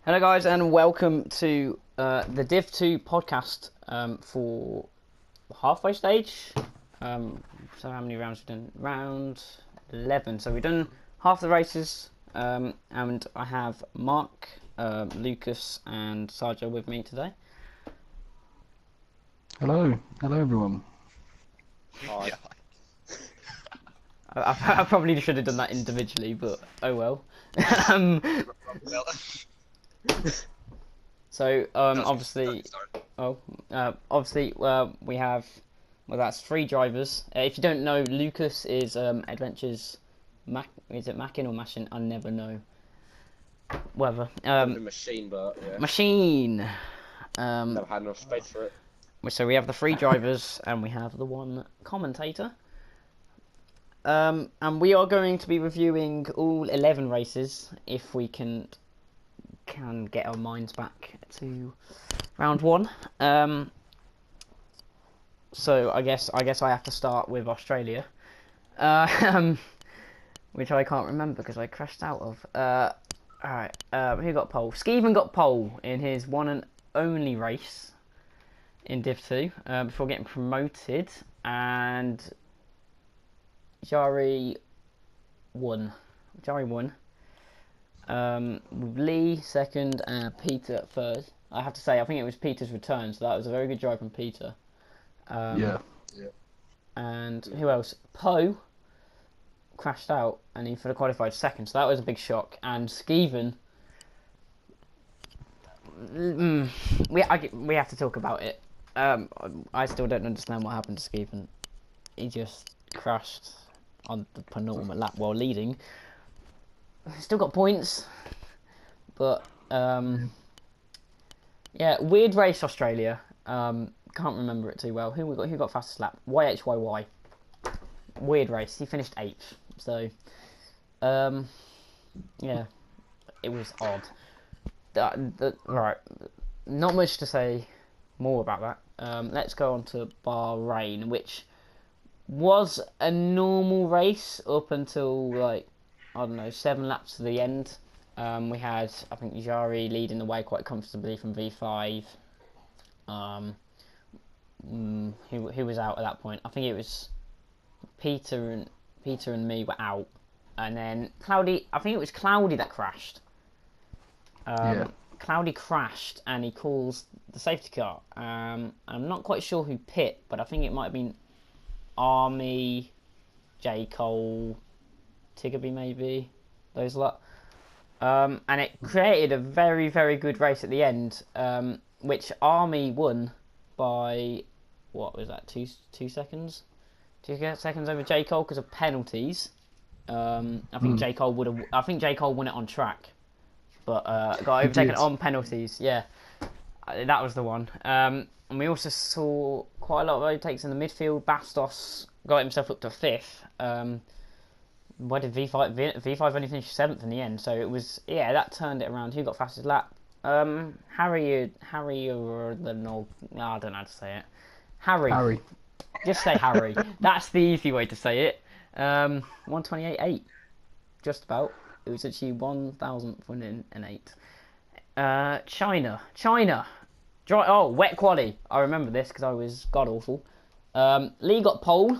Hello, guys, and welcome to the Div 2 podcast for the halfway stage. So, how many rounds have we done? Round 11. So, we've done half the races, and I have Mark, Lucas, and Sarja with me today. Hello everyone. Hi. I probably should have done that individually, but oh well. um, so, obviously. We have, that's three drivers. If you don't know, Lucas is Adventures is it Mackin or Mashin? I never know. Whatever. Machine, but yeah. Machine. Never had enough space for it. So we have the three drivers and we have the one commentator. And we are going to be reviewing all 11 races if we can get our minds back to round one. So I guess I have to start with Australia, which I can't remember because I crashed out of. Alright, who got pole? Skeeven got pole in his one and only race in Div 2 before getting promoted, and Jari won. With Lee second and Peter third. I have to say, I think it was Peter's return, so that was a very good drive from Peter. Yeah. And who else? Poe crashed out and he qualified second, so that was a big shock. And Skeeven, we have to talk about it. I still don't understand what happened to Skeeven. He just crashed on the penultimate lap while leading. Still got points, but yeah, weird race Australia. Can't remember it too well. Who got fastest lap? YHYY. Weird race. He finished 8th. So, yeah, it was odd. Right, not much to say more about that. Let's go on to Bahrain, which was a normal race up until, like, I don't know, 7 laps to the end. We had, I think, Jari leading the way quite comfortably from V5. Who was out at that point? I think it was Peter and me were out, and then Cloudy. I think it was Cloudy that crashed. Yeah. Cloudy crashed, and he calls the safety car. I'm not quite sure who pit, but I think it might have been Army, J. Cole, Tiggerby maybe, those lot. And it created a very, very good race at the end, which Army won by, what was that, 2 seconds? 2 seconds over J. Cole because of penalties. I think J. Cole won it on track, but got overtaken on penalties. Yeah, that was the one. And we also saw quite a lot of overtakes in the midfield. Bastos got himself up to 5th. Where did V5? V5 only finished 7th in the end, so it was, yeah, that turned it around. Who got fastest lap? Harry or the no, I don't know how to say it. Harry. Just say Harry. That's the easy way to say it. 128.8, just about. It was actually 1,008. China. Wet quali. I remember this because I was god awful. Lee got pole,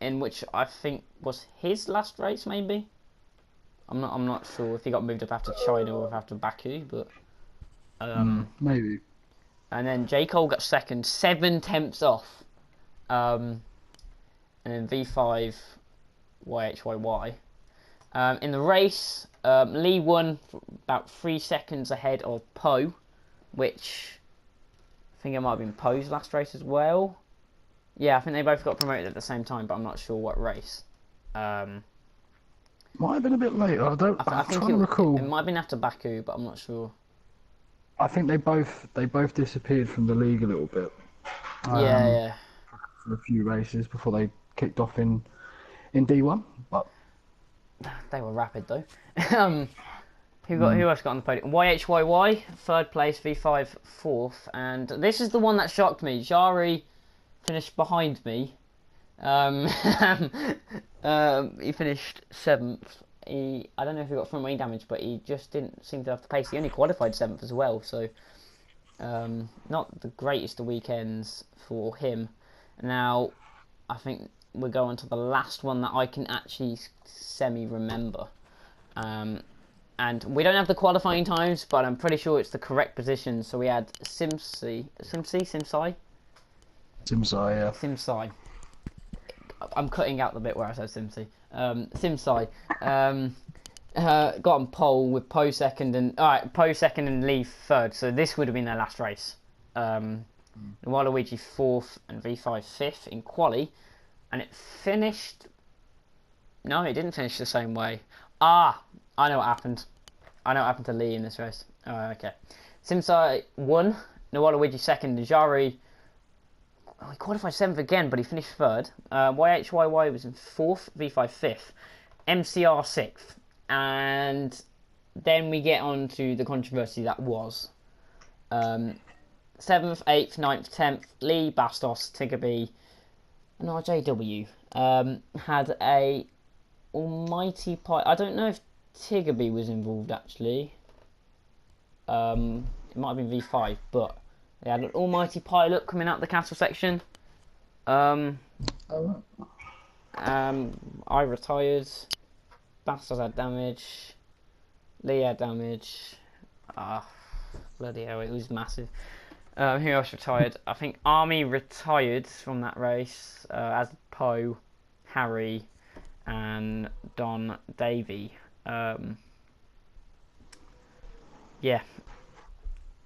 in which I think was his last race, maybe. I'm not sure if he got moved up after China or after Baku, but Maybe. And then J. Cole got second, 7/10 off. And then V5 YHYY. In the race, Lee won about 3 seconds ahead of Poe, which I think it might have been Poe's last race as well. Yeah, I think they both got promoted at the same time, but I'm not sure what race. Might have been a bit later. I'm I think trying to recall. it might have been after Baku, but I'm not sure. I think they both disappeared from the league a little bit. Yeah. For a few races before they kicked off in D1, but They were rapid though. Who else got on the podium? YHYY, 3rd place, V5 4th, and this is the one that shocked me. Jari finished behind me. He finished 7th I don't know if he got front wing damage, but he just didn't seem to have the pace. He only qualified 7th as well, so not the greatest of weekends for him. Now, I think we're going to the last one that I can actually semi-remember. And we don't have the qualifying times, but I'm pretty sure it's the correct position. So we had Simsai? Simsai, yeah. Simsai. I'm cutting out the bit where I said Simsai. Simsai. Got on pole with Poe second and Poe second and Lee third. So this would have been their last race. Waluigi 4th and V5 5th in quali, and it finished. No, it didn't finish the same way. I know what happened. I know what happened to Lee in this race. Oh, okay. Simsai won. Waluigi second. Jari. He qualified 7th again, but he finished 3rd. YHYY was in 4th. V5 5th. MCR 6th. And then we get on to the controversy that was 7th, 8th, 9th, 10th. Lee, Bastos, Tiggerby, and RJW had a almighty pilot. I don't know if Tiggerby was involved actually. It might have been V5, but they had an almighty pilot coming out the castle section. I retired. Bastos had damage. Lee had damage. Bloody hell, it was massive. Who else retired? I think Army retired from that race, as Poe, Harry, and Don Davey. Yeah.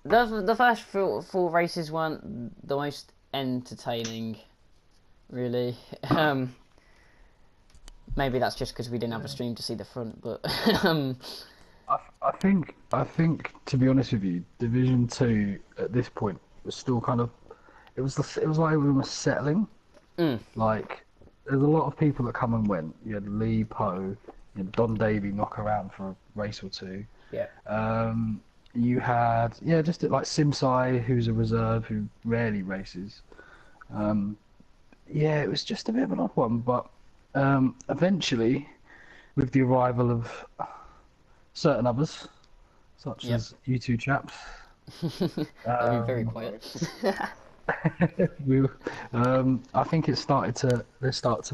The first four races weren't the most entertaining, really. Maybe that's just because we didn't have a stream to see the front, but I think to be honest with you, Division 2 at this point was still kind of it was like we were settling. Like there's a lot of people that come and went. You had Lee, Poe, you had Don Davey knock around for a race or two. yeah. You had just like Simsai, who's a reserve who rarely races. It was just a bit of an odd one, but eventually, with the arrival of certain others, such as you two chaps, I'll be very quiet. I think there started to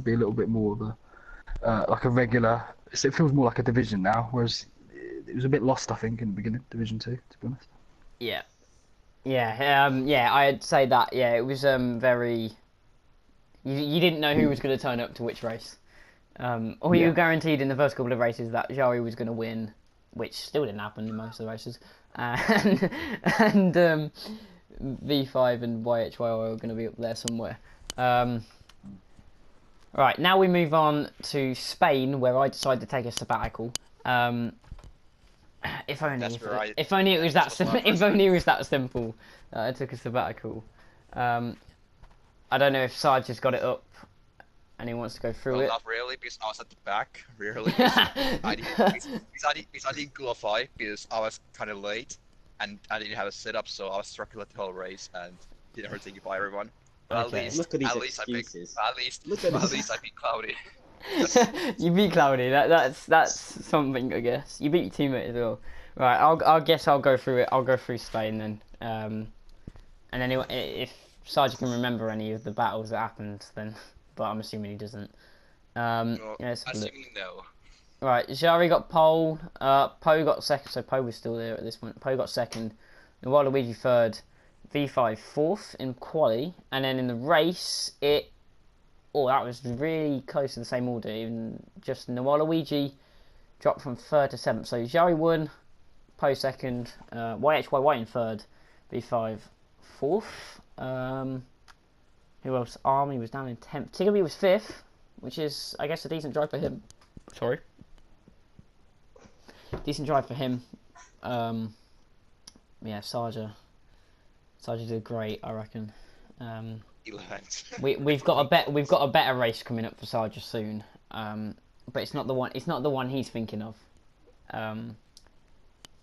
be a little bit more of a like a regular. It feels more like a division now, whereas it was a bit lost, I think, in the beginning, Division 2, to be honest. Yeah, I'd say that. Yeah, it was very. You didn't know who was going to turn up to which race. You were guaranteed in the first couple of races that Jari was going to win, which still didn't happen in most of the races. And V5 and YHYR are going to be up there somewhere. Right, now we move on to Spain, where I decided to take a sabbatical. If only it was that simple. I took a sabbatical. I don't know if Sarge has got it up and he wants to go through it. Not really, because I was at the back, really. I didn't qualify because I was kind of late and I didn't have a setup, so I was struggling the whole race and did everything by everyone. But Okay. Look at his excuses. at least I beat Cloudy. You beat Cloudy. That's something, I guess. You beat your teammate as well. Right, I'll guess I'll go through it. I'll go through Spain then. And then if Sarge can remember any of the battles that happened, then. But I'm assuming he doesn't. Assuming no. Right, Jari got pole. Poe got second, so Poe was still there at this point. Poe got second. Waluigi third. V5 fourth in quali, and then in the race that was really close to the same order. Even just Waluigi dropped from 3rd to 7th. So Jari won, Poe 2nd, YHYY in 3rd, V5 4th. Who else? Army was down in 10th. Tiggerby was 5th, which is, I guess, a decent drive for him. Sorry. Decent drive for him. Sarja did great, I reckon. We've got a better race coming up for Sarja soon. But it's not the one he's thinking of.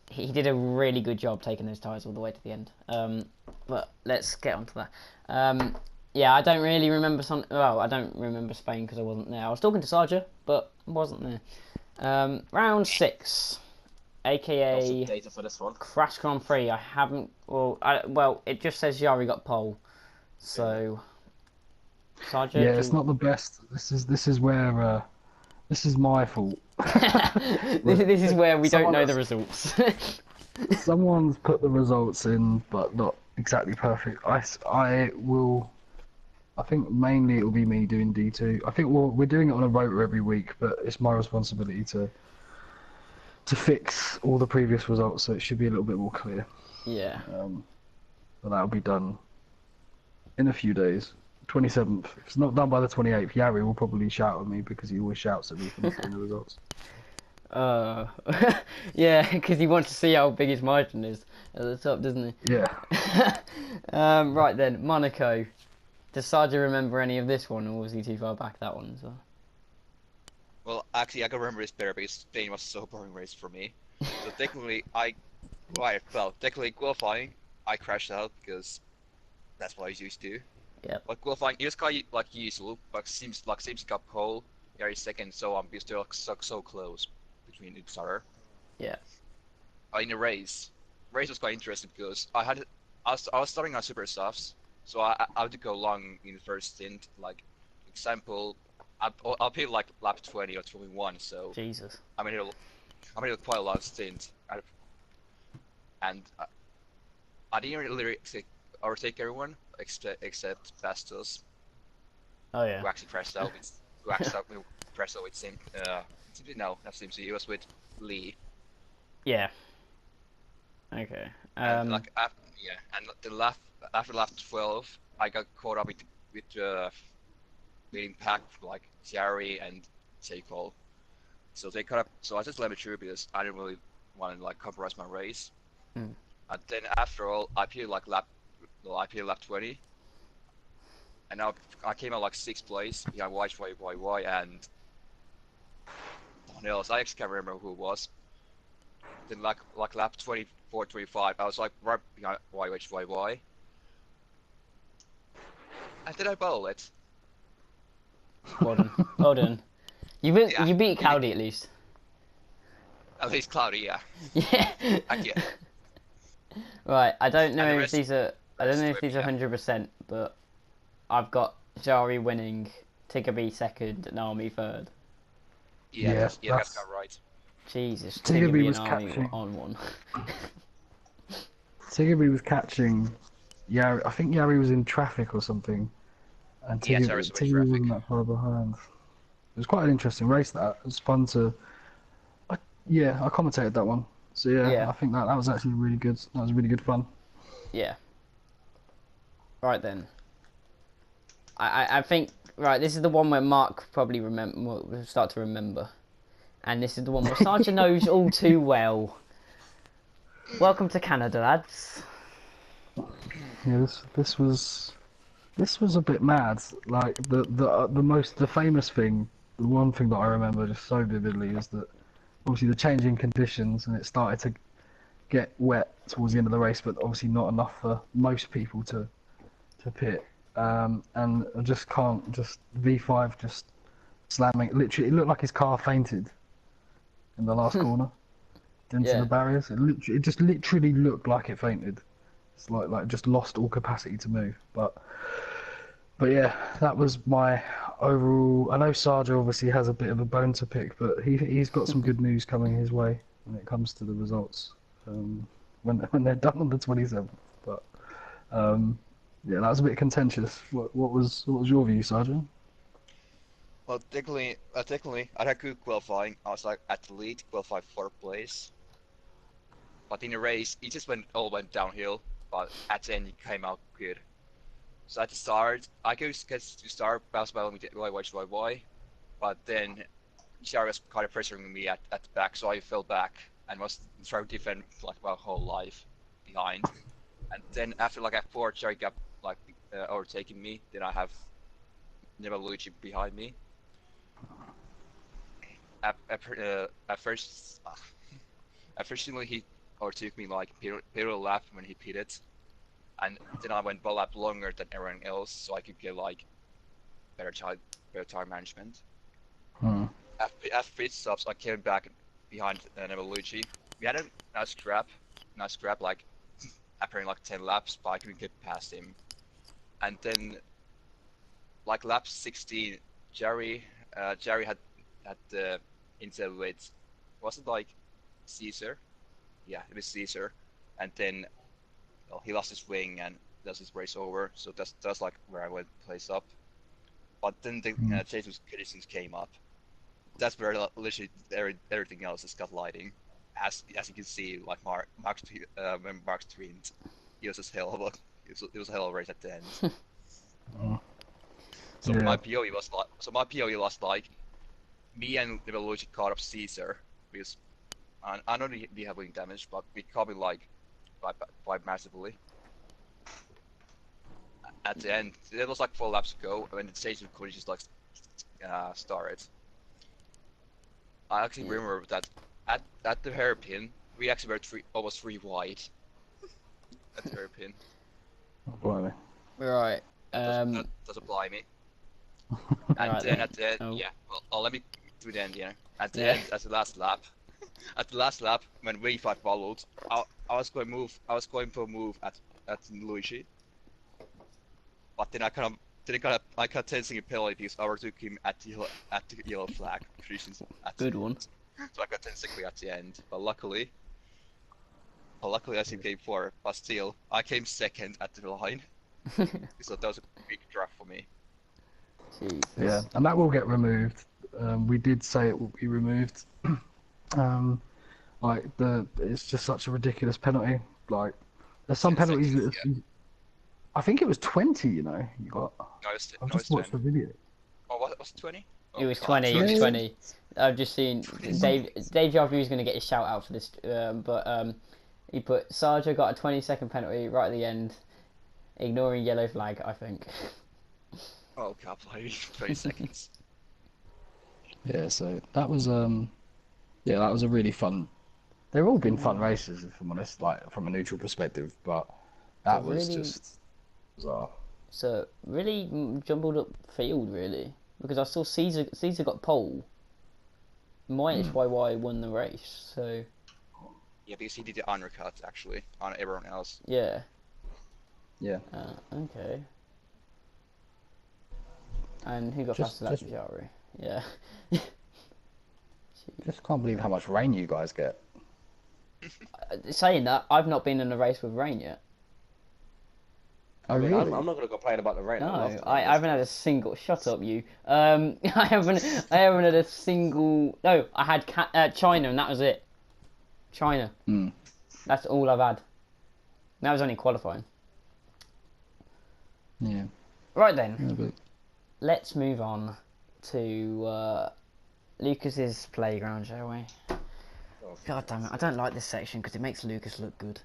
He did a really good job taking those tyres all the way to the end. But let's get on to that. I don't really remember I don't remember Spain because I wasn't there. I was talking to Sarja, but I wasn't there. Round 6, Also aka data for this one. Crash Grand Prix. I haven't. Well, it just says Yari got pole. So, Sergeant. Yeah, it's not the best. This is where this is my fault. This is where we don't know Someone the else- results. Someone's put the results in, but not exactly perfect. I will. I think mainly it will be me doing D2. I think we're doing it on a rotor every week, but it's my responsibility to fix all the previous results, so it should be a little bit more clear. Yeah. But that'll be done in a few days. 27th. If it's not done by the 28th, Yari will probably shout at me because he always shouts at me for not seeing the results. Yeah, because he wants to see how big his margin is at the top, doesn't he? Yeah. Right then, Monaco. Does Sarja remember any of this one, or was he too far back that one as well? Well, actually, I can remember this better because Spain was so boring race for me. So technically, technically qualifying, I crashed out because that's what I used to. Yep. Like qualifying, it was quite like usual, but seems got pole, Yari second, so on. We're still so close between each other. Yeah. In the race was quite interesting because I was starting on super softs, so I had to go long in the first stint. Like example, I'll be like lap 20 or 21, so Jesus. I mean it'll quite a lot of stint, and I didn't really overtake everyone except Bastos, Oh yeah. who actually crashed out with Sim. No, not Simpson. It was with Lee. Yeah. Okay. And like and after lap 12, I got caught up with leading pack like Thierry and J. Cole. So they cut up. So I just let it through because I didn't really want to like compromise my race. Mm. And then after all, I appeared lap 20, and now I came out like 6th place behind YYYY and no one else. I actually can't remember who it was. Then like lap 24, 25, I was like right behind YHYY. And then I bowl it. Well done. Well done. You Yeah. beat Cloudy at least. At least Cloudy, yeah. Yeah. Yeah. Right. I don't know And the if rest- these are. I don't know if rest these are yeah. 100%, but I've got Jari winning, Tiggerby second, and Army third. Yeah, Yeah, that's about right. Jesus, Tiggerby Tiggerby was and Army catching- were on one. Tiggerby was catching Yari. I think Yari was in traffic or something, and Yeah, Tiggerby, Yari was in Tiggerby traffic. wasn't that far behind. It was quite an interesting race. That it was fun to. I commentated that one. So Yeah. I think that was actually really good. That was really good fun. Yeah. Right then. I think this is the one where Mark probably will start to remember, and this is the one where Sarja knows all too well. Welcome to Canada, lads. Yeah, this was a bit mad. Like the famous thing, the one thing that I remember just so vividly is that obviously the changing conditions and it started to get wet towards the end of the race, but obviously not enough for most people to pit. And I just can't V5 just slamming. Literally, it looked like his car fainted in the last corner into Yeah. the barriers. It just literally looked like it fainted. It's like just lost all capacity to move. But yeah, that was my overall. I know Sarja obviously has a bit of a bone to pick, but he's got some good news coming his way when it comes to the results when they're done on the 27th. But yeah, that was a bit contentious. What was your view, Sarja? Well, technically, I had good qualifying. I was like at the lead, qualified 4th place. But in the race, it just went downhill. But at the end, it came out good. So at the start, I could get to start bounce by with YYYY, but then Jari was kind of pressuring me at the back, so I fell back and was trying to defend like my whole life behind. And then after like at 4, Jari got like overtaking me. Then I have Nemalucci behind me. At first, he overtook me like period lap when he pitted, and then I went one lap longer than everyone else, so I could get like better time management. Hmm. After pit stops, I came back behind Nevelucci. We had a nice scrap, like apparently like 10 laps, but I couldn't get past him. And then, like lap 16, Jerry had the intel with, was it like Caesar? Yeah, it was Caesar. And then, well, he lost his wing and that's his race over. So that's like where I went place up. But then the Jesus conditions came up. That's where literally everything else has got lighting. As you can see, like Mark's tweet, it was a hell of a race at the end. So my POE was like me and the Veloci caught up Caesar because I know we have wing damage, but we copied like quite massively. At the end, it was like 4 laps ago when the stage of collisions like started. I actually remember that at the hairpin, we actually were almost 3 wide. At the hairpin. Oh, blimey. Right. That doesn't apply me. And right then at the end, yeah. Well, let me do the end. Yeah. At the end, at the last lap, when V5 followed, I was going for a move at Luigi, but then I kind of tensing a penalty because I overtook him at the yellow flag. Good one. So I got 10 quickly at the end, but luckily I see game 4, but still, I came second at the line. So that was a big drop for me. Jesus. Yeah, and that will get removed. We did say it will be removed. It's just such a ridiculous penalty. Like, there's some penalties that I think it was 20. You know, you got. I just watched the video. Oh, what was it 20? It was 20. It was 20. I've just seen Dave Jarvie is going to get his shout out for this, but he put Sarja got a 20-second penalty right at the end, ignoring yellow flag. I think. Oh, God, 20 seconds. Yeah, so that was that was a really fun. They've all been fun races, if I'm honest, like from a neutral perspective, but that was really, just bizarre. So really jumbled up field, really, because I saw Caesar got pole. My HYY won the race, so. Yeah, because he did the undercut actually on everyone else. Yeah. Yeah. Okay. And who got faster than Jari? Yeah. Just can't believe how much rain you guys get. Saying that, I've not been in a race with rain yet. Oh, really? I'm not going to complain about the rain. No, I haven't had a single. Shut up, you. I haven't had a single. No, I had China, and that was it. China. That's all I've had. That was only qualifying. Yeah. Right then. Yeah, but... Let's move on to Lucas's playground, shall we? Oh, God damn it! I don't like this section because it makes Lucas look good.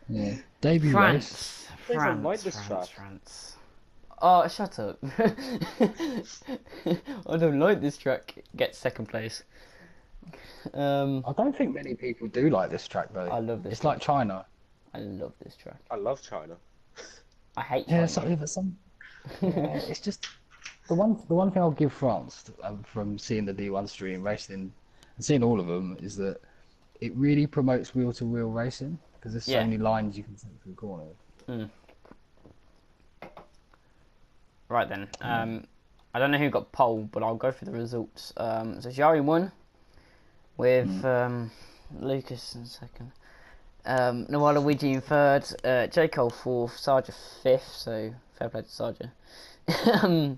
Yeah. Debut France. race. I don't like this track. France. Oh, shut up. I don't like this track. Get second place. I don't think many people do like this track though. I love this It's track. like China. I love this track. I love China. I hate China. It's just the one thing I'll give France from seeing the D1 stream racing and seeing all of them is that it really promotes wheel-to-wheel racing because there's so many lines you can take through corners. Right then. I don't know who got pole, but I'll go for the results. So Jari won with Lucas in second. Noah Luigi in third, J. Cole fourth, Sarja fifth, so fair play to Sarja.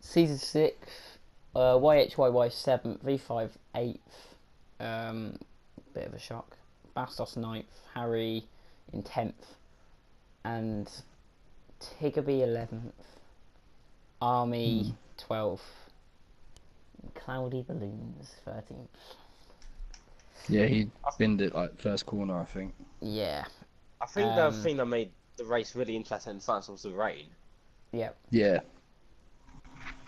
Caesar sixth, YHYY seventh, V5 eighth, bit of a shock. Bastos ninth, Harry in 10th, and Tiggerby 11th, Army 12th, Cloudy Balloons 13th. Yeah, he binned it like first corner, I think. Yeah. I think the thing that made the race really interesting in France was the rain. Yeah. Yeah.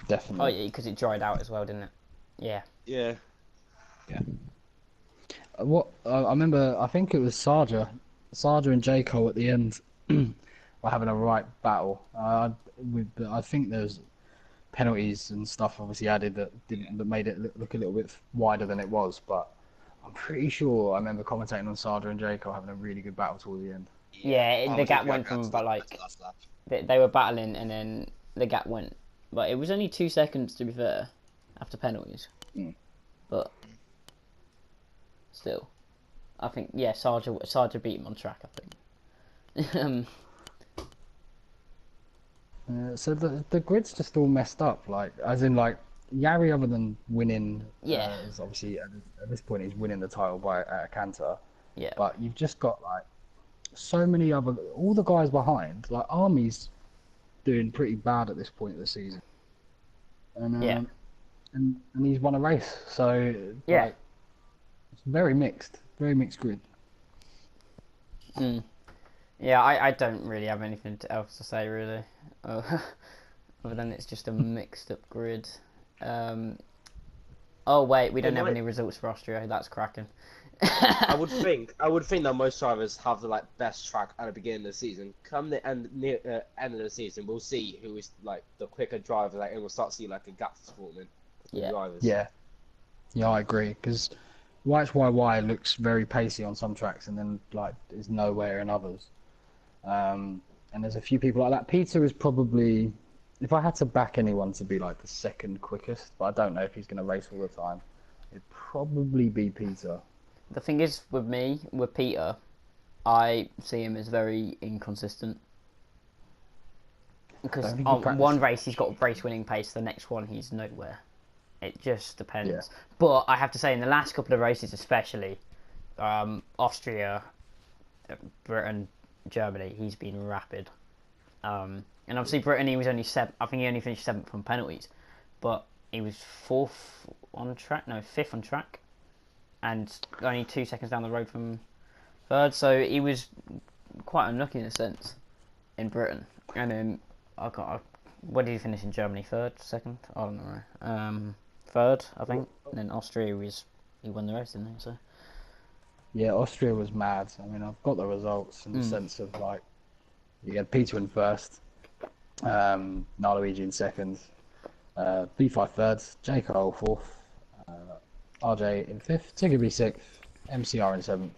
Definitely. Oh yeah, because it dried out as well, didn't it? Yeah. Yeah. Yeah. I remember, I think it was Sarja and J. Cole at the end were having a right battle. I think there's penalties and stuff obviously added that made it look a little bit wider than it was. But I'm pretty sure I remember commentating on Sada and Jaco having a really good battle towards the end. Yeah, I the was gap with you, went from that's about the- like that's the last lap. they were battling, and then the gap went. But it was only 2 seconds to be fair, after penalties. Mm. But still, I think Sarja beat him on track. I think. So the grid's just all messed up, like as in like Yari, other than winning, Yeah. is obviously at this point he's winning the title by a canter. Yeah. But you've just got like so many all the guys behind, like Army's doing pretty bad at this point of the season, and Yeah. and he's won a race, so Yeah. like, it's very mixed grid. Mm. Yeah, I don't really have anything else to say really, other than it's just a mixed up grid. Oh wait, we don't have any results for Austria. That's cracking. I would think that most drivers have the best track at the beginning of the season. Come the end of the season, we'll see who is the quicker driver, and we'll start to see a gap forming between Yeah. drivers. Yeah, I agree, because YY looks very pacey on some tracks and then is nowhere in others. And there's a few people like that. Peter is probably, if I had to back anyone to be the second quickest, but I don't know if he's going to race all the time, it'd probably be Peter. The thing is with Peter, I see him as very inconsistent. Because Don't think he on practices. one race he's got race winning pace, the next one he's nowhere. It just depends. Yeah. But I have to say, in the last couple of races especially, Austria, Britain, Germany, he's been rapid. And obviously Britain, he was only I think he only finished 7th from penalties, but he was 5th on track, and only 2 seconds down the road from 3rd. So he was quite unlucky in a sense in Britain. And then what did he finish in Germany? 3rd, 2nd? I don't know. 3rd, I think. And then Austria he won the race, didn't he? So. Yeah, Austria was mad. I mean, I've got the results in the sense of you had Peter in 1st, Narluigi in 2nd, B5 3rd, J. Cole 4th, RJ in 5th, Tiggerby 6th, MCR in 7th,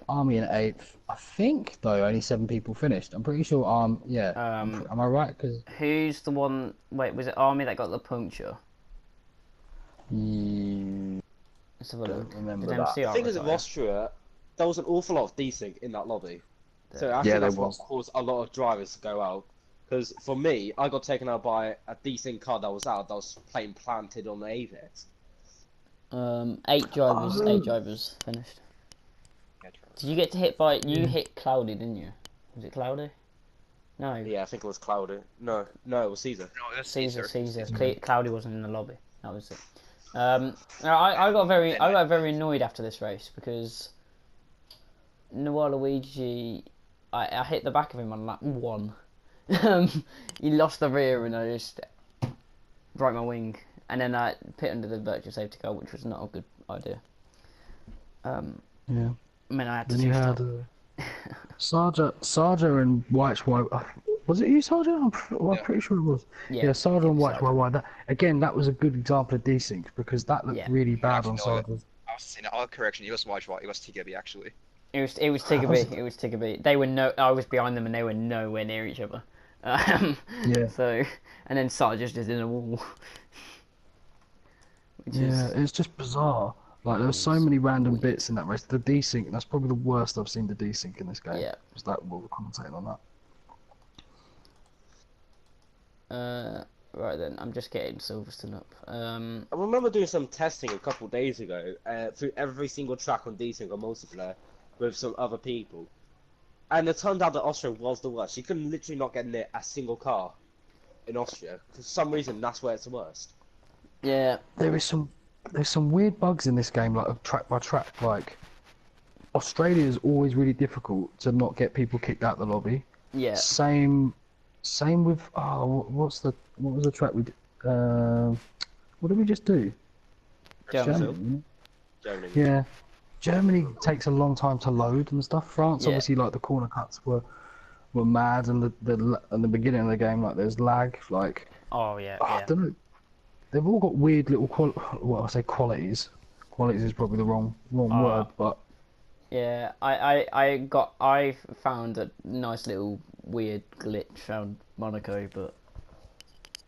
Army in 8th. I think though only 7 people finished. I'm pretty sure am I right? Because Who's the one? Wait, was it Army that got the puncture? Let's have a look. remember Did that. MCR The thing is, with retire? Austria, there was an awful lot of desync in that lobby. So I Yeah, think there that's what was. caused a lot of drivers to go out. Because for me, I got taken out by a desync car that was out that was plain planted on the AVEX. 8 drivers finished. Did you get to hit by? You hit Cloudy, didn't you? Was it Cloudy? No. Yeah, I think it was Cloudy. No, it was Caesar. No, it was Caesar. Caesar. Cloudy wasn't in the lobby. That was it. I got very annoyed after this race because Luigi, I hit the back of him on lap 1. He lost the rear and I just broke my wing, and then I pit under the virtual safety car, which was not a good idea. Yeah. I mean, I had to. Then you had Sarja and White. Was it you, Sarja? I'm pretty sure it was. Yeah, Sarja and White. That was a good example of desync because that looked really bad on Sarja's. I was saying, correction, it was White, it was Tiggerby actually. It was Tiggerby. It was Tiggerby. They were I was behind them and they were nowhere near each other. Yeah. So, and then Sarja's just in a wall. It's just bizarre. There were so many random bits in that race. The desync, that's probably the worst I've seen the desync in this game. Yeah. Was that what we're commentating on that? Right then, I'm just getting Silverstone up. I remember doing some testing a couple of days ago through every single track on desync or multiplayer with some other people. And it turned out that Austria was the worst. You can literally not get near a single car in Austria. For some reason, that's where it's the worst. Yeah. There's some weird bugs in this game, track by track. Australia is always really difficult to not get people kicked out the lobby. Yeah. Same with what was the track we did? What did we just do? Germany. Germany. Yeah. Germany takes a long time to load and stuff. France, obviously, the corner cuts were mad, and the beginning of the game, there's lag. Oh yeah, I yeah. don't know. They've all got weird little well, I say qualities. Qualities is probably the wrong word, but Yeah, I found a nice little weird glitch around Monaco, but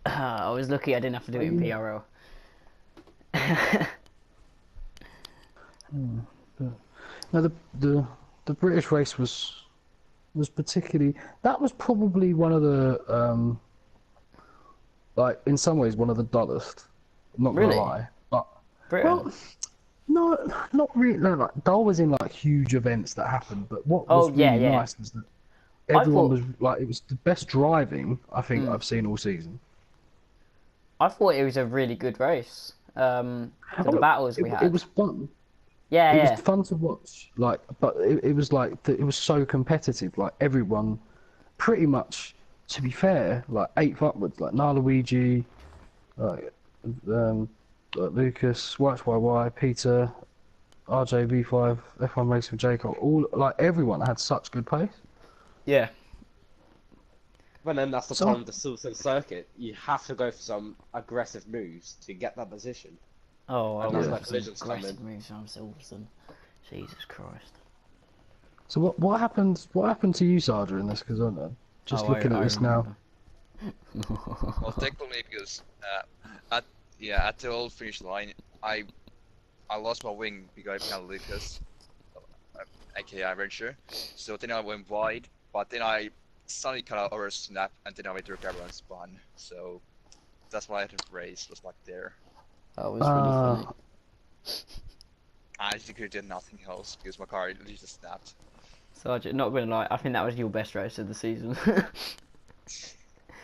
I was lucky I didn't have to do it in yeah. PRL. No, the British race was particularly. That was probably one of the like in some ways one of the dullest. Not gonna Really? lie, but Britain? well, no, not really. No, like dull was in like huge events that happened. But what Oh was yeah, really yeah. nice was that I everyone thought was like it was the best driving I think mm, I've seen all season. I thought it was a really good race. For the Well, battles we it had. was fun. Yeah, It was yeah. fun to watch. Like, but it was like it was so competitive. Like everyone, pretty much. To be fair, like eighth upwards, like Narluigi, like like Lucas, YXYY, Peter, RJV5, F1 Racing with Jacob, all like everyone had such good pace. Yeah. But then that's the So problem with the Sultan circuit. You have to go for some aggressive moves to get that position. Oh, I And that's went where for some collisions come aggressive in. moves on Silverstone. Jesus Christ. so what happened? What happened to you, Sardra, in this? Because I'm just Oh, looking at I this now. remember. Well, technically, because at the old finish line, I lost my wing because behind Lucas, aka Avenger. So then I went wide, but then I suddenly kind of over snap, and then I went to recover and spun. So that's why the race was like there. That was really funny. I actually could have done nothing else because my car literally just snapped. Sergeant, not gonna lie, I think that was your best race of the season.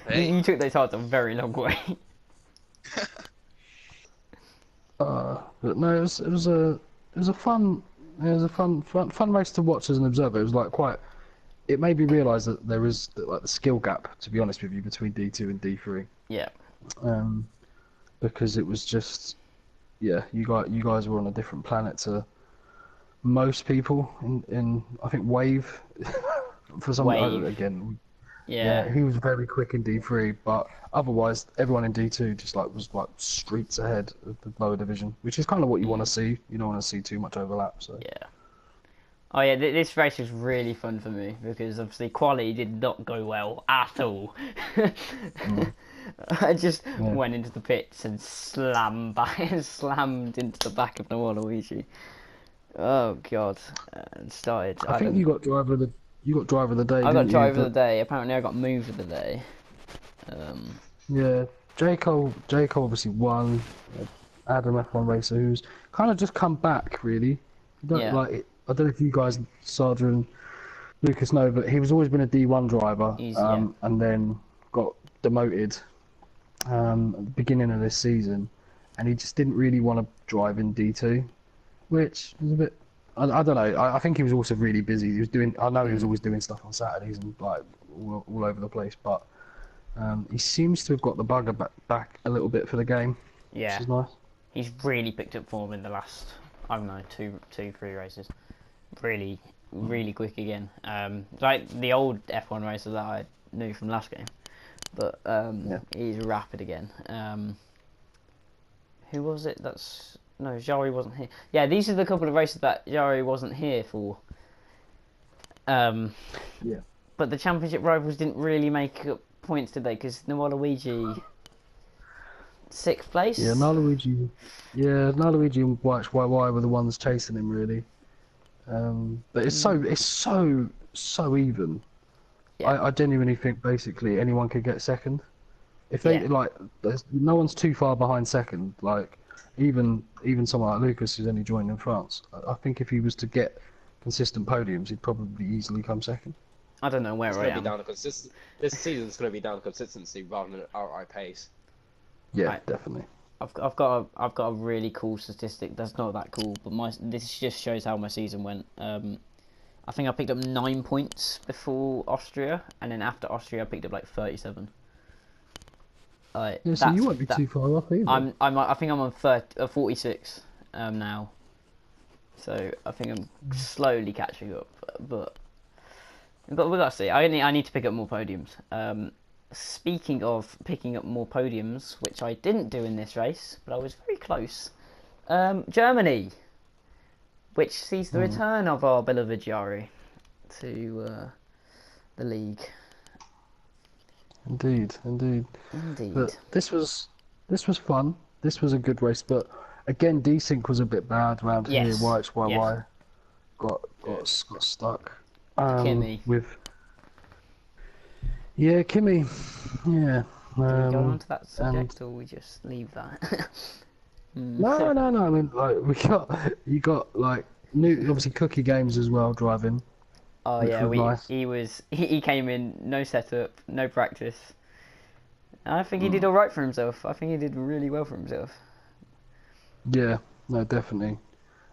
Hey, You took those hearts a very long way. But no, it was a fun fun race to watch as an observer. It was like quite. It made me realise that there is like the skill gap, to be honest with you, between D2 and D3. Yeah. Because it was just, yeah, you guys were on a different planet to most people in I think Wave. For some Wave. again, Yeah. he was very quick in D3, but otherwise everyone in D2 just like was like streets ahead of the lower division, which is kind of what you want to see. You don't want to see too much overlap. So Yeah. Oh yeah, this race was really fun for me because obviously quali did not go well at all. I just went into the pits and slammed into the back of the Waluigi. Oh god, and started. I think you got driver of the day. I got didn't driver you? of the day. Apparently, I got move of the day. Yeah, J Cole obviously won. Adam F1 racer who's kind of just come back really. You don't, Yeah. like it, I don't know if you guys, Sardra and Lucas know, but he was always been a D1 driver, Yeah. and then got demoted at the beginning of this season, and he just didn't really want to drive in D2, which was a bit. I don't know. I think he was also really busy. He was doing. I know he was always doing stuff on Saturdays and like all over the place, but he seems to have got the bugger back a little bit for the game, Yeah. which is nice. He's really picked up form in the last, I don't know, two, 3 races. Really, really quick again. Like the old F1 racer that I knew from last game, but he's rapid again. Who was it? No, Jari wasn't here. Yeah, these are the couple of races that Jari wasn't here for. Yeah. But the championship rivals didn't really make up points, did they? Because Waluigi 6th place. Yeah, Narluigi and YXYY were the ones chasing him really. But it's so even. Yeah. I genuinely think basically anyone could get second. If they no one's too far behind second. Like even someone like Lucas who's only joined in France. I think if he was to get consistent podiums, he'd probably easily come second. I don't know where It's I going to am. be down to This season's going to be down to consistency rather than outright pace. Yeah, Right. definitely. I've got a really cool statistic. That's not that cool, but this just shows how my season went. I think I picked up 9 points before Austria, and then after Austria, I picked up like 37. Yeah, so you won't be too far off either. I think I'm on 46 now. So I think I'm slowly catching up, but we got to see. I need to pick up more podiums. speaking of picking up more podiums, which I didn't do in this race, but I was very close. Germany, which sees the return of our beloved Jari to the league. Indeed. But this was fun. This was a good race, but again, desync was a bit bad around here. Yes. YHYY got stuck. Kimmy. Yeah, Kimmy. Yeah. Do we go on to that subject, or we just leave that? No. I mean, like you got like new, obviously Cookie Games as well driving. Oh which yeah, was nice. he came in, no setup, no practice. I think he did all right for himself. I think he did really well for himself. Yeah, no, definitely.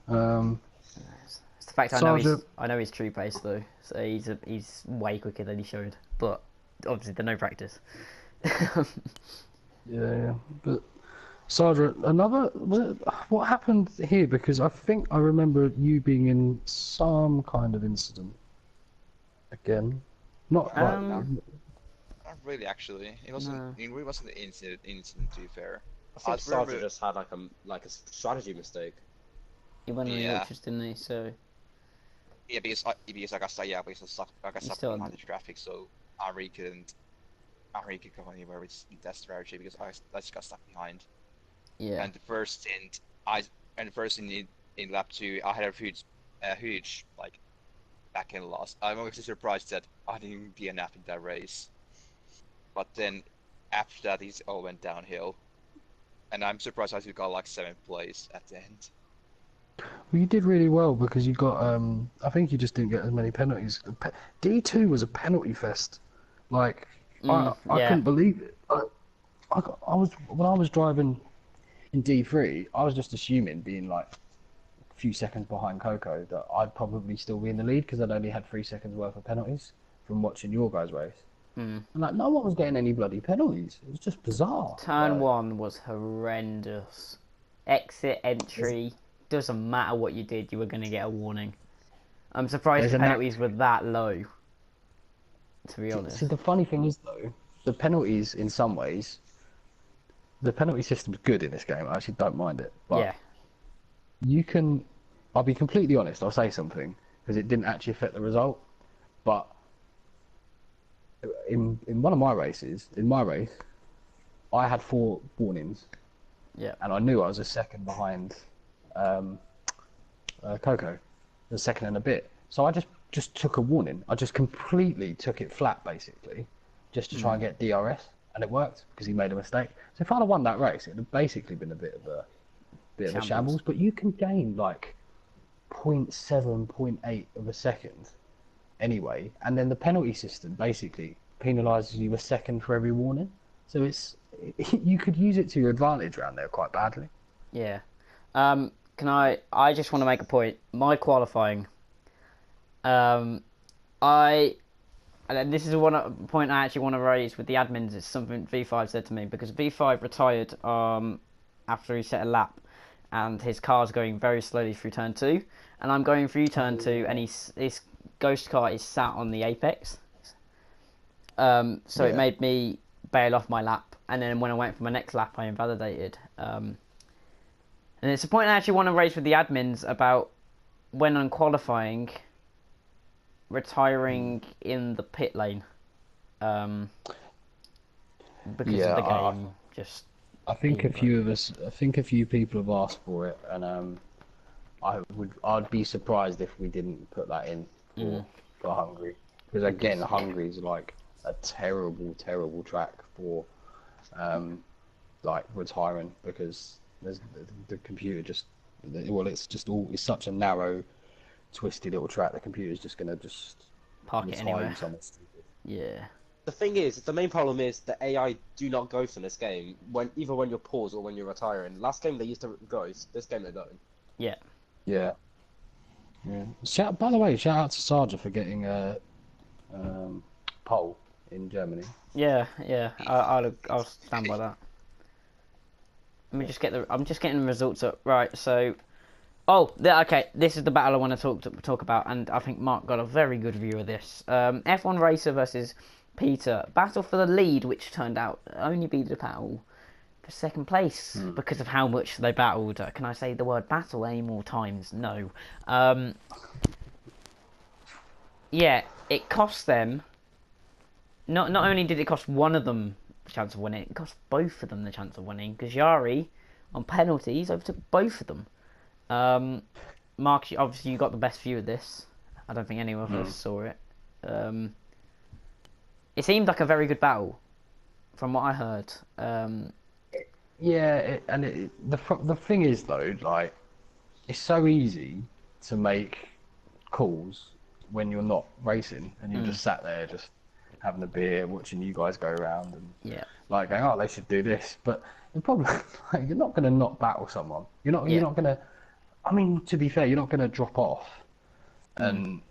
It's the fact Sargent. I know his true pace though, so he's way quicker than he showed. But obviously, the no practice. Yeah, but Sargent, what happened here? Because I think I remember you being in some kind of incident. Again, not like Not really, actually. It wasn't. It really wasn't an incident. To be fair, I think I remember- Sarge just had like a strategy mistake. He won on the Yeah. ultras, didn't he? So Yeah, because I got stuck. Yeah, because I got stuck still behind the traffic, so I really couldn't go anywhere with that strategy because I just got stuck behind. yeah, And the first stint, in lap 2, I had a huge like back end loss. I'm actually surprised that I didn't DNF in that race. But then after that, it all went downhill, and I'm surprised I still got like 7th place at the end. well, you did really well because you got. I think you just didn't get as many penalties. D2 was a penalty fest. Like I yeah. couldn't believe it. I was when I was driving in D3, I was just assuming being like a few seconds behind Coco that I'd probably still be in the lead because I'd only had 3 seconds worth of penalties from watching your guys' race. And like no one was getting any bloody penalties. It was just bizarre. Turn Like, 1 was horrendous. Exit, entry, doesn't matter what you did, you were going to get a warning. I'm surprised There's the a knack- penalties were that low, to be honest. See, the funny thing is though, the penalties in some ways, the penalty system's good in this game. I actually don't mind it, but Yeah, you can. I'll be completely honest. I'll say something because it didn't actually affect the result, but in one of my races, in my race, I had 4 warnings, yeah. and I knew I was a second behind Coco, a second and a bit. So I just took a warning. I just completely took it flat, basically, just to try and get DRS, and it worked because he made a mistake. So if I'd have won that race, it'd have basically been a bit of a shambles. But you can gain like 0.7, 0.8 of a second anyway, and then the penalty system basically penalises you a second for every warning. So you could use it to your advantage around there quite badly. Yeah. I just want to make a point. My qualifying, and this is one point I actually want to raise with the admins. It's something V5 said to me because V5 retired after he set a lap, and his car's going very slowly through turn 2, and I'm going through turn 2, and his ghost car is sat on the apex. So it made me bail off my lap, and then when I went for my next lap, I invalidated. And it's a point I actually want to raise with the admins about when I'm qualifying, retiring in the pit lane. Because of the game, I think a few people have asked for it, and I'd be surprised if we didn't put that in for Hungary, because again, Hungary's like a terrible track for like retiring because the computer just it's such a narrow, twisty little track. The computer's just gonna park it anywhere. Something stupid. Yeah. The thing is, the main problem is the AI do not ghost in this game. Either when you're paused or when you're retiring. Last game they used to ghost. This game they don't. Yeah. Yeah. By the way, shout out to Sarja for getting a pole in Germany. Yeah. I'll stand by that. Let me just get I'm just getting the results up. Right. So. Okay. This is the battle I want to talk about, and I think Mark got a very good view of this. F1 Racer versus Peter, battle for the lead, which turned out only be the battle for second place because of how much they battled. Can I say the word battle any more times? No. Yeah, it cost them. Not only did it cost one of them the chance of winning, it cost both of them the chance of winning. Because Yari, on penalties, overtook both of them. Mark, obviously you got the best view of this. I don't think any of us saw it. It seemed like a very good battle, from what I heard. The thing is though, like, it's so easy to make calls when you're not racing and you're just sat there just having a beer, watching you guys go around and like going, oh, they should do this. But the problem, like, you're not going to not battle someone. You're not going to. I mean, to be fair, you're not going to drop off and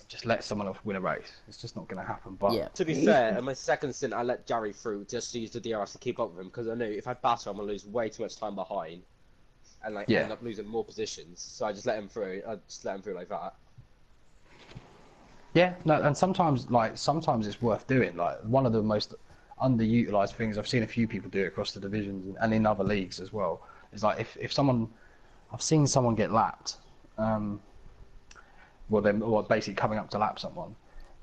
just let someone else win a race. It's just not going to happen. But to be fair, in my second stint, I let Jerry through just to use the DRS to keep up with him because I knew if I battle, I'm going to lose way too much time behind and like end up losing more positions. So I just let him through. I just let him through like that. Yeah, no, and sometimes it's worth doing. Like, one of the most underutilized things, I've seen a few people do it across the divisions and in other leagues as well, is like if someone, I've seen someone get lapped, basically coming up to lap someone,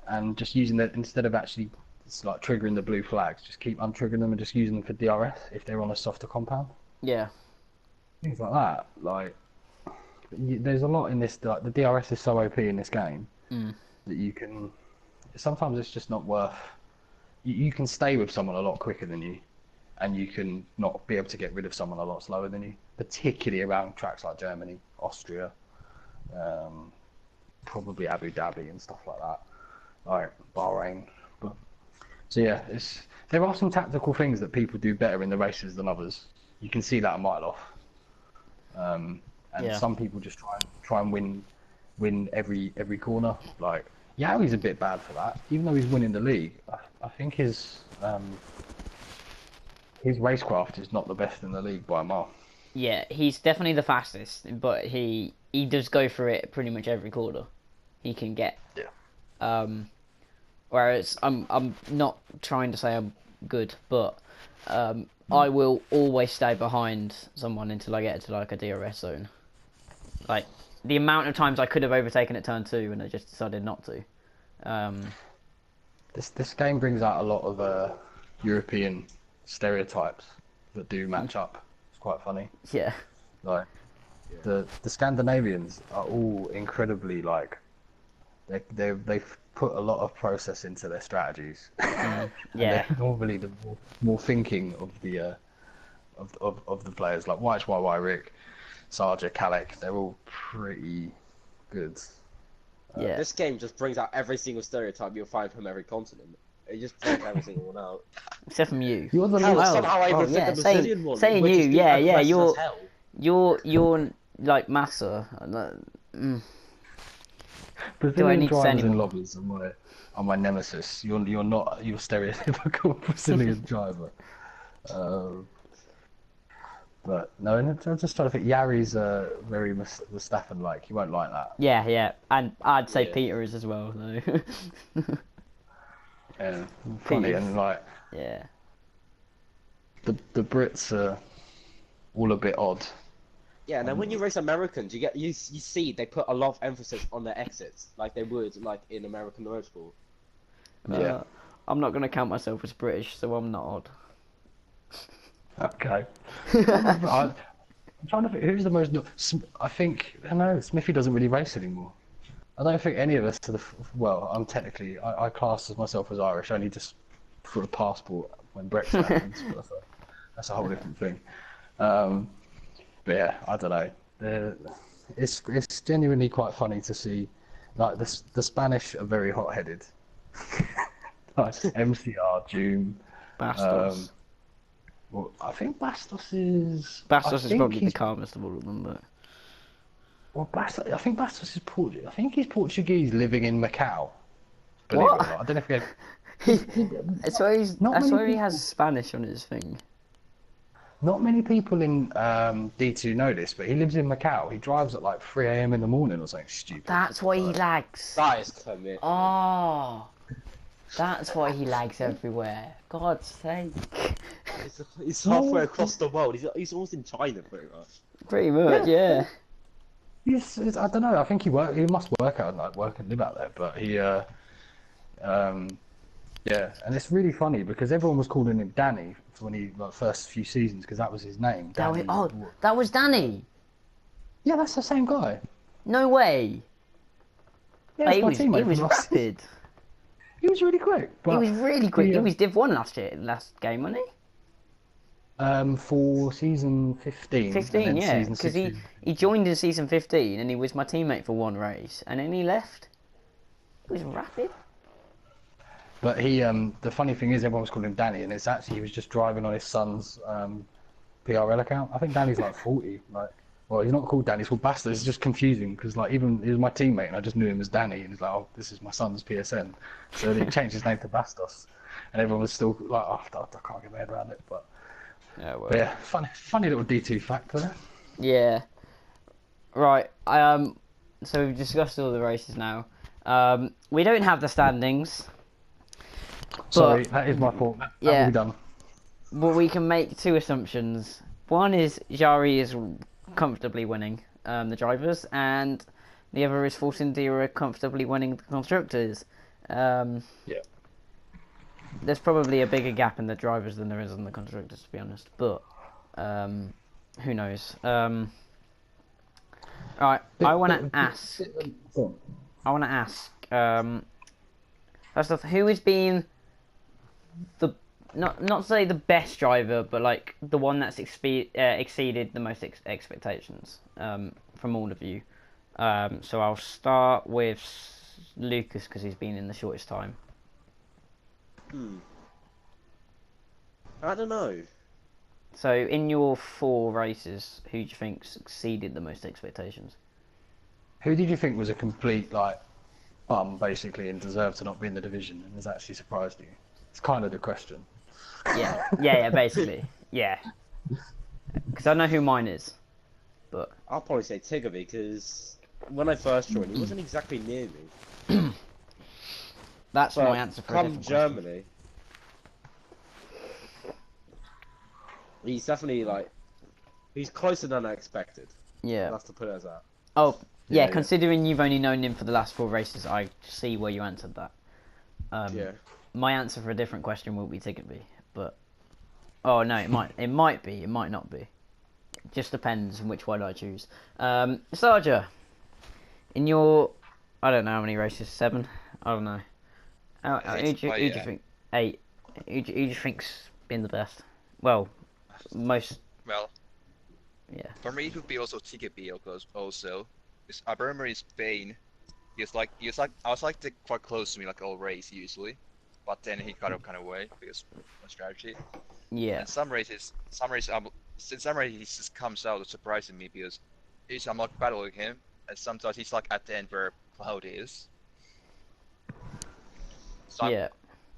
and just using that instead of actually, it's like triggering the blue flags, just keep untriggering them and just using them for DRS if they're on a softer compound. Yeah. Things like that. Like, there's a lot in this. Like, the DRS is so OP in this game. That you can, sometimes it's just not worth, you can stay with someone a lot quicker than you, and you can not be able to get rid of someone a lot slower than you, particularly around tracks like Germany, Austria, probably Abu Dhabi and stuff like that, like Bahrain. But so yeah, there are some tactical things that people do better in the races than others. You can see that a mile off, and some people just try and win every corner. Like, Yari's a bit bad for that, even though he's winning the league. I think his racecraft is not the best in the league by a mile. Yeah, he's definitely the fastest, but he does go for it pretty much every corner he can get. Yeah. Whereas I'm not trying to say I'm good, but I will always stay behind someone until I get to like a DRS zone. Like, the amount of times I could have overtaken at turn 2 and I just decided not to. This game brings out a lot of European stereotypes that do match up. It's quite funny. Yeah. Like, the Scandinavians are all incredibly, like, they've put a lot of process into their strategies. Yeah. They're normally the more thinking of the of the players, like YY Rick, Sarja, Kalek, they're all pretty good. Yeah. This game just brings out every single stereotype you'll find from every continent. It just brings every single one out. Except from you. You're the Somehow I even think the Brazilian one. Saying which you, is yeah, aggressive as hell. you're like Massa. Brazilian drivers any in more? lobbies are my nemesis. You're not your stereotypical Brazilian driver. But no, I'm just trying to think. Yari's very Verstappen-like. He won't like that. Yeah, and I'd say Peter is as well, though. Yeah, funny Peter. and like Yeah. the Brits are all a bit odd. Yeah, and then when you race Americans, you see they put a lot of emphasis on their exits, like they would like in American motorsport. Yeah. I'm not gonna count myself as British, so I'm not odd. Okay. I'm trying to think who's the most. I think I know Smithy doesn't really race anymore. I don't think any of us to the. Well, I'm technically I class as myself as Irish only just for a passport when Brexit happens. But that's a whole different thing. But yeah, I don't know. It's genuinely quite funny to see. Like the Spanish are very hot-headed. Like MCR, Doom. Bastos. Well, I think Bastos is. Bastos is probably the calmest of all of them, but. Well, I think Bastos is Portuguese. I think he's Portuguese living in Macau. Believe What? it or not. I don't know if I swear he many has Spanish on his thing. not many people in D2 know this, but he lives in Macau. He drives at like 3 a.m. in the morning or something stupid. That's why he lags. That is commit. Oh. That's why he lags everywhere. God's sake. He's halfway across the world. He's almost in China, pretty much. Pretty much, yeah. I don't know. I think he must work out like work and live out there. But yeah. And it's really funny because everyone was calling him Danny for when he first few seasons because that was his name. Danny. That was Danny. Yeah, that's the same guy. No way. Yeah, He was rapid. He was really quick. But He was really quick. He was Div 1 last game, wasn't he? For season 15. 15, yeah. Because he joined in season 15 and he was my teammate for one race. And then he left. He was rapid. But the funny thing is everyone was calling him Danny and it's actually he was just driving on his son's PRL account. I think Danny's like 40. Well, he's not called Danny, he's called Basta. It's just confusing because even he was my teammate and I just knew him as Danny and he's like, oh, this is my son's PSN. So he changed his name to Bastos. And everyone was still like, oh, I can't get my head around it. But yeah, funny little D2 fact there. Yeah. Right. So we've discussed all the races now. We don't have the standings. Sorry, that is my fault. That will be done. But we can make two assumptions. One is Jari is comfortably winning the drivers, and the other is Force India comfortably winning the constructors. Yeah. There's probably a bigger gap in the drivers than there is in the constructors, to be honest. But who knows? Alright, I want to ask. First off, who has been the not say the best driver, but like the one that's exceeded the most expectations from all of you. So I'll start with Lucas because he's been in the shortest time. I don't know. So in your 4 races, who do you think exceeded the most expectations? Who did you think was a complete bum basically and deserved to not be in the division and has actually surprised you? It's kind of the question. Yeah, basically, yeah. Because I know who mine is, but I'll probably say Tigger because when I first joined, he wasn't exactly near me. That's my answer for a different Germany. question. He's definitely he's closer than I expected. Yeah. I'll have to put it as that. Oh, yeah. Considering you've only known him for the last 4 races, I see where you answered that. Yeah. My answer for a different question will be Tiggerby, but oh no, it might be, it might not be. It just depends on which one I choose. Sarja, in your, I don't know how many races, 7? I don't know. Who do you think? 8. Who do you think's been the best? Well, most. Well, yeah. For me, it would be also Tiggerby also. I remember in Spain, I was quite close to me all race usually, but then he got kind of away because of strategy. Yeah. And some races he just comes out surprising me because I'm battling him, and sometimes he's at the end where Cloud is. So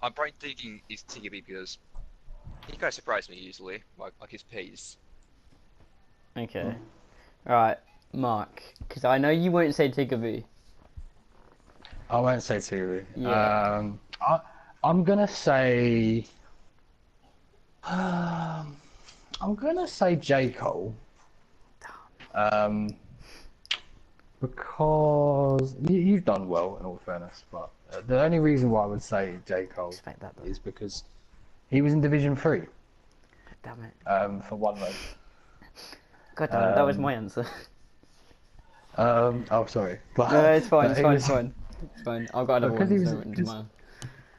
I'm probably thinking it's Tiggerby because he kind of surprised me usually, like his pace. Okay. Alright, Mark, because I know you won't say Tiggerby. I won't say Tiggerby. Yeah. I'm gonna say. I'm gonna say J. Cole. Because you've done well in all fairness, but the only reason why I would say J. Cole is because he was in Division 3. Damn it. For one race. God damn it, that was my answer. Oh, sorry. But, no, it's fine, it's fine. I've got another one.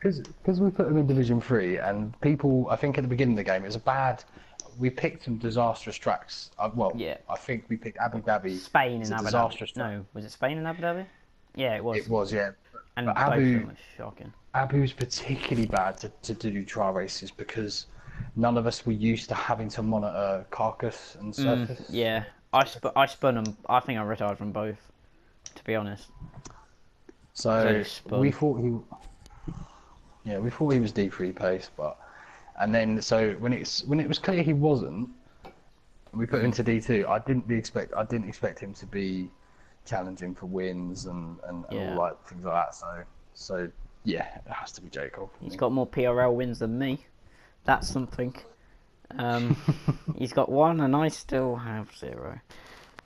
Because we put him in Division 3, and people, I think at the beginning of the game, it was we picked some disastrous tracks. I think we picked Abu Dhabi. Spain and Abu Dhabi. No, was it Spain and Abu Dhabi? Yeah, it was. It was, yeah. And both of them were shocking. Abu's particularly bad to do trial races because none of us were used to having to monitor carcass and surface. Yeah, I spun them. I think I retired from both, to be honest. So we thought he was D3 pace, and then when it was clear he wasn't, we put him into D2. I didn't expect him to be challenging for wins and all things like that. So Yeah, it has to be J. Cole. He's got more PRL wins than me. That's something. He's got 1 and I still have 0.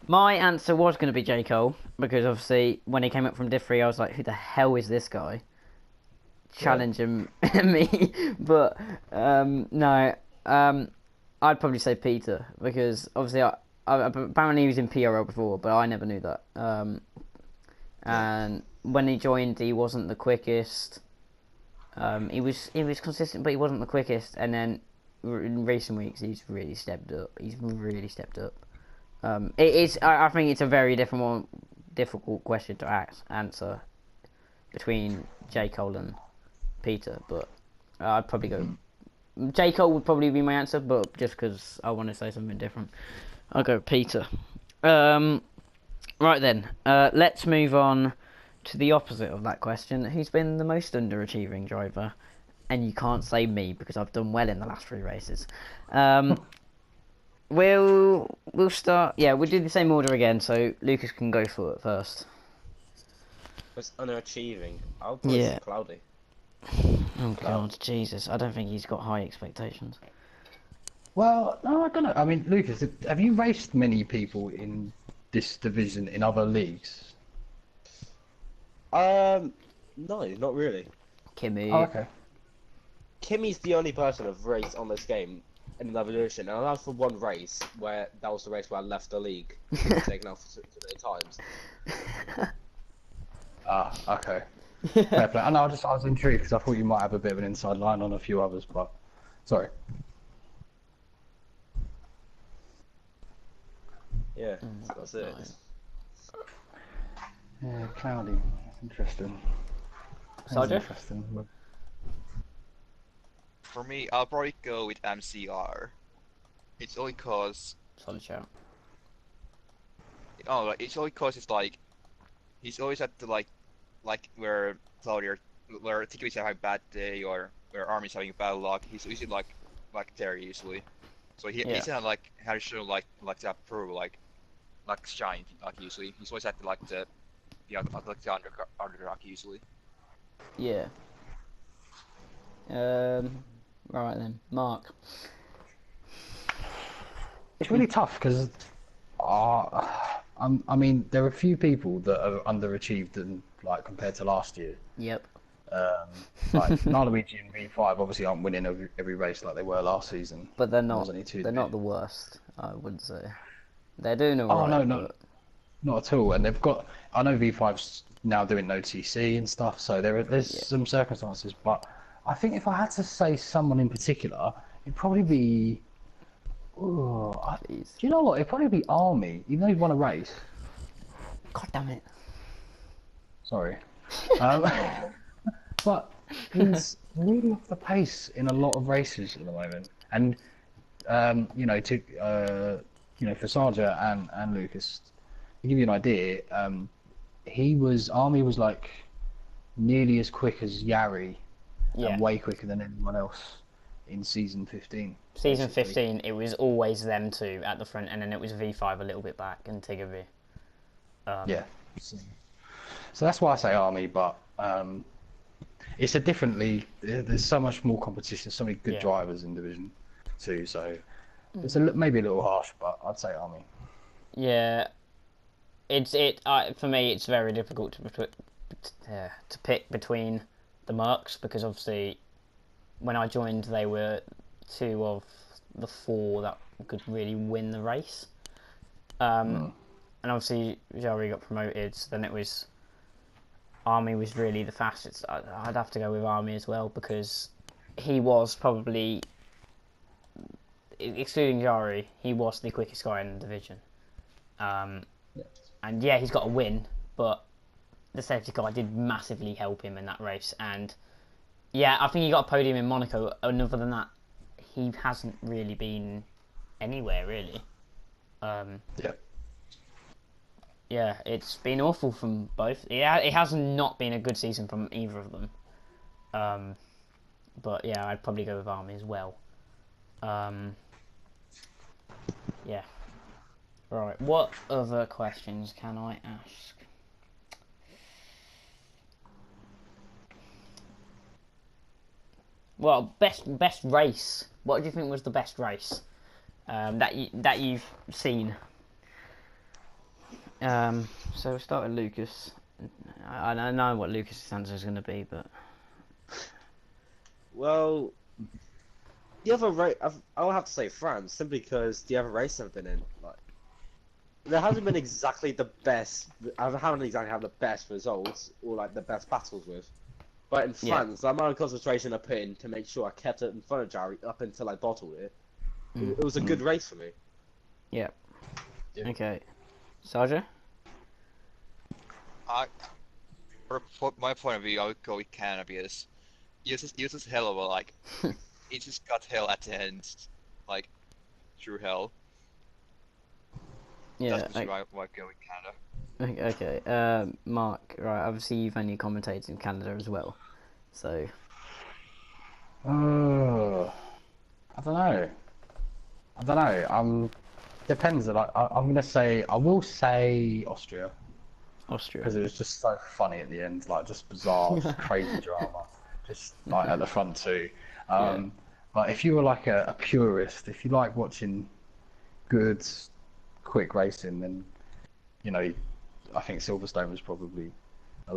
My answer was going to be J. Cole, because obviously when he came up from Div 3 I was like, who the hell is this guy? Challenging me. But no, I'd probably say Peter, because obviously I apparently he was in PRL before, but I never knew that. And when he joined, he wasn't the quickest. He was consistent, but he wasn't the quickest. And then in recent weeks, he's really stepped up. I think it's a very difficult question to answer between J. Cole and Peter, but I'd probably go. J. Cole would probably be my answer, but just because I want to say something different, I'll go Peter. Right then, let's move on to the opposite of that question. Who's been the most underachieving driver? And you can't say me, because I've done well in the last 3 races. We'll start. Yeah, we'll do the same order again, so Lucas can go for it first. It's underachieving. I'll put it to Cloudy. Oh God, Jesus! I don't think he's got high expectations. Well, no, I don't know. I mean, Lucas, have you raced many people in this division in other leagues? No, not really. Kimmy. Oh, okay. Kimmy's the only person I've raced on this game in another division, and I had for 1 race where that was the race where I left the league, taken out for 2 times. Ah, okay. Fair play. I know. I was intrigued because I thought you might have a bit of an inside line on a few others, but sorry. Yeah, that's it. Nice. Yeah, Cloudy. That's interesting. Soldier? Interesting. For me, I'll probably go with MCR. It's only cause. Solid shout. Oh, it's only cause it's like he's always at the like where Claudia, where Tikki's having a bad day or where Army's having a bad luck. He's usually like there usually. So he's not like how to show like that pro like shine like usually. He's always at the underdog usually. Yeah. Right then, Mark. It's really tough because, I mean, there are a few people that are underachieved and like compared to last year. Yep. Like Naluigi and V5 obviously aren't winning every race like they were last season. But they're not. There's only 2 They're not the worst. I wouldn't say. They're doing alright. Oh no, not at all. And they've got. I know V5's now doing no TC and stuff, so there's some circumstances. But I think if I had to say someone in particular, it'd probably be. Do you know what? It'd probably be Army, even though he won a race. God damn it. Sorry. But he's really off the pace in a lot of races at the moment. And, for Sarja and Lucas, to give you an idea, Army was like nearly as quick as Yari and way quicker than anyone else in season 15. Season 15, it was always them 2 at the front, and then it was V5 a little bit back and Tigger V. So that's why I say Army, but it's a different league. There's so much more competition, so many good drivers in Division 2, so it's maybe a little harsh, but I'd say Army. Yeah, for me, it's very difficult to pick between the Mercs, because obviously when I joined, they were 2 of the 4 that could really win the race. And obviously Jari got promoted, so then it was Army was really the fastest. I'd have to go with Army as well, because he was probably, excluding Jari, he was the quickest guy in the division. And yeah, he's got a win, but the safety car did massively help him in that race. And yeah, I think he got a podium in Monaco, and other than that, he hasn't really been anywhere, really. Yeah, it's been awful from both. Yeah, it has not been a good season from either of them. But yeah, I'd probably go with Army as well. Yeah. Right, what other questions can I ask? Well, best race. What do you think was the best race that you've seen? So we'll start with Lucas. I know what Lucas's answer is going to be, but Well, the other race, I'll have to say France, simply because the other race I've been in, like, there hasn't been exactly the best. I haven't exactly had the best results or like the best battles with. But in Yeah. France, the amount of concentration I put in to make sure I kept it in front of Jerry up until I bottled it, it was a good race for me. yeah. Yeah. Okay, Sarja. From my point of view, I would go with Canada because it was hell of a like, it just got hell at the end, like, through hell. Yeah. That's why I would go with Canada. Okay. Mark. Right. Obviously, you've only commentated in Canada as well, so. I don't know. Depends. Like, I'm gonna say, I will say Austria Austria. because it was just so funny at the end, like just bizarre, just crazy drama, just like at the front too. But if you were like a purist, if you like watching good, quick racing, then you know, I think Silverstone was probably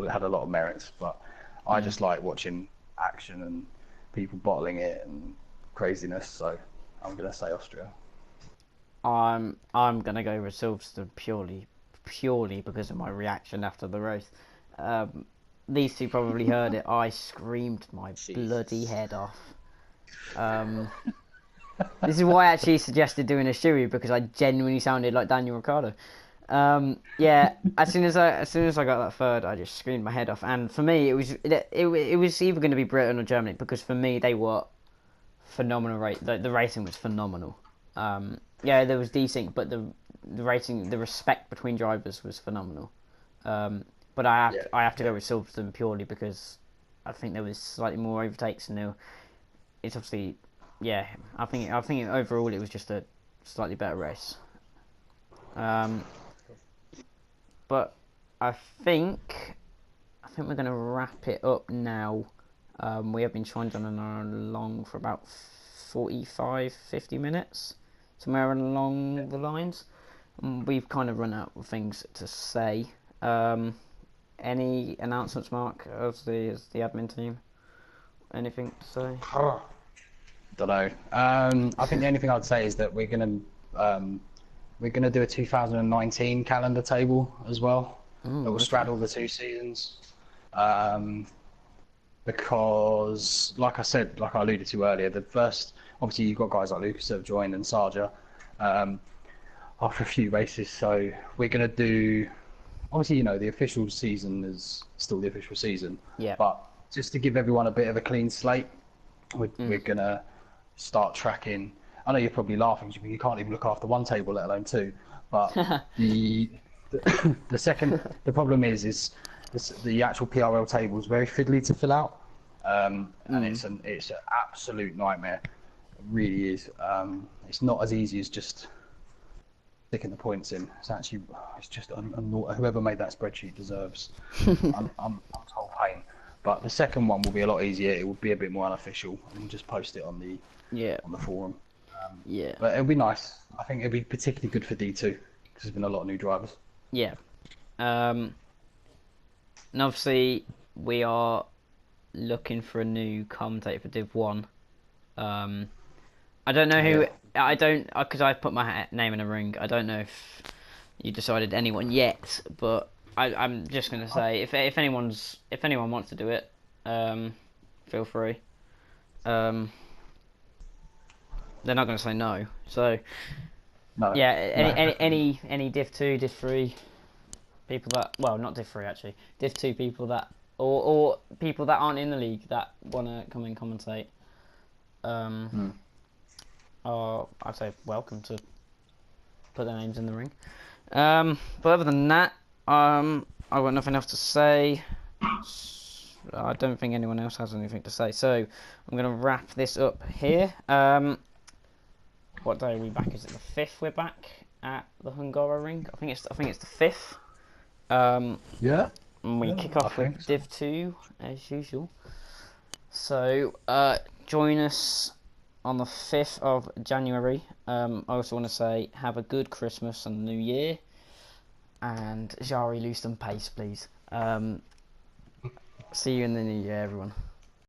had a lot of merits. But I just like watching action and people bottling it and craziness. So I'm gonna say Austria. I'm gonna go with Silverstone purely because of my reaction after the race. These two probably heard it. I screamed my bloody head off. This is why I actually suggested doing a shoey, because I genuinely sounded like Daniel Ricciardo. Yeah, as soon as I got that third, I just screamed my head off. And for me, it was either going to be Britain or Germany, because for me they were phenomenal. The racing was phenomenal. Yeah, there was decent, but the racing, the respect between drivers was phenomenal. But I have to go with Silverstone purely because I think there was slightly more overtakes, and it's obviously, yeah. I think overall it was just a slightly better race. But I think we're gonna wrap it up now. We have been trying along for about 45-50 minutes, somewhere along the lines. We've kind of run out of things to say. Any announcements, Mark, as the admin team? Anything to say? Don't know. I think the only thing I'd say is that we're gonna do a 2019 calendar table as well. Ooh, That will straddle the two seasons. Because, like I said, like I alluded to earlier, the first, obviously you've got guys like Lucas that have joined and Sarja after a few races. So we're gonna do, obviously, you know, the official season is still the official season. Yeah. But just to give everyone a bit of a clean slate, we're gonna start tracking. I know you're probably laughing because you can't even look after one table, let alone two. But the problem is the actual PRL table is very fiddly to fill out, and it's an absolute nightmare. It really is. It's not as easy as just sticking the points in. It's just whoever made that spreadsheet deserves untold pain. But the second one will be a lot easier. It will be a bit more unofficial, and we'll just post it on the forum. But it'll be nice. I think it'll be particularly good for D2 because there's been a lot of new drivers. Yeah. And obviously we are looking for a new commentator for Div 1. I don't know who. Because I put my name in a ring. I don't know if you decided anyone yet, but I'm just gonna say if anyone wants to do it, feel free. They're not gonna say no. So No. yeah, any Div 2, Div 3 people that, well, not Div 3 actually, Div 2 people that, or people that aren't in the league that wanna come and commentate, are, I'd say, welcome to put their names in the ring. But other than that, I've got nothing else to say. I don't think anyone else has anything to say, so I'm gonna wrap this up here. What day are we back? Is it the 5th? We're back at the Hungara ring. I think it's the 5th. Yeah. And we kick off with so. Div 2 as usual. So, join us on the 5th of January. I also want to say have a good Christmas and New Year. And Jari, lose some pace, please. See you in the new year, everyone.